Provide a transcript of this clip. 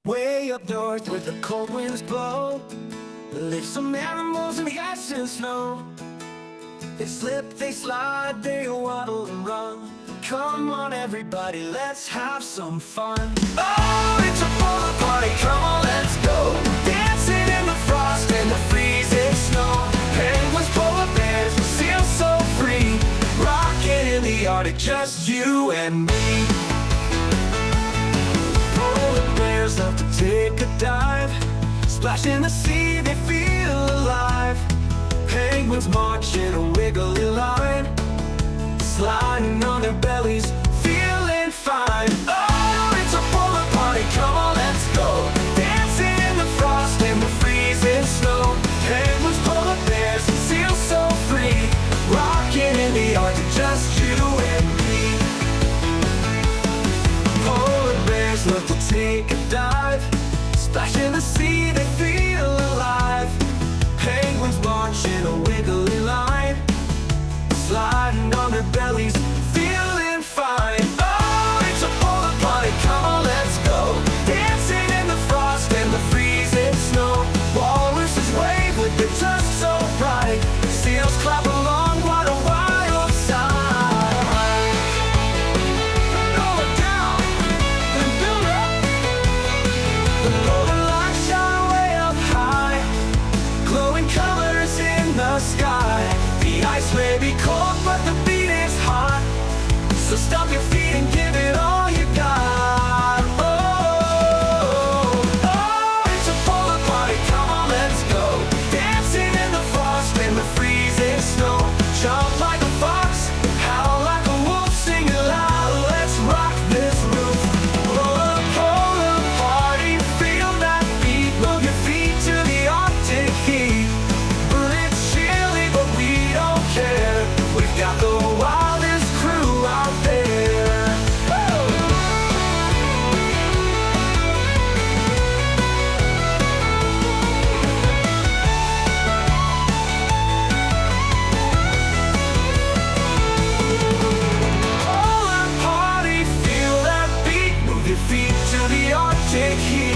Way up north where the cold winds blow, live some animals in the ice and snow. They slip, they slide, they waddle and run. Come on everybody, let's have some fun. Oh, it's a polar party, come on, let's go. Dancing in the frost and the freezing snow. Penguins, polar bears, seals so free. Rocking in the Arctic, just you and me. Polar bears love to take a dive. Splash in the sea, they feel alive. Penguins march in a wiggly line, sliding on their bellies, feeling fine. Oh, it's a polar party, come on, let's go. Dancing in the frost and the freezing snow. Penguins, polar bears, seals so free. Rocking in the Arctic, just you and me. Polar bears love to take a dive. Splash in the sea, they feel alive. Penguins march in a wiggly line, sliding on their bellies, feeling fine. Oh, it's a polar party, come on, let's go. Dancing in the frost and the freezing snow. Walruses wave with their tusks so bright. Seals clap along, what a wild sight. Going down, then build up. The northern lights shine way up high, glowing colors in the sky. The ice may be cold, but the beat is hot. So stomp your feet and give it all you got. Oh, oh, it's a polar party, come on, let's go. Dancing in the frost and the freezing snow. Jump like a fox, howl like a wolf, sing it loud, let's rock this roof. Oh, polar party, feel that beat. Move your feet to the Arctic heat. It's chilly, but we don't care. We've got the wildest crew out there. Woo! Polar party, feel that beat. Move your feet to the Arctic heat.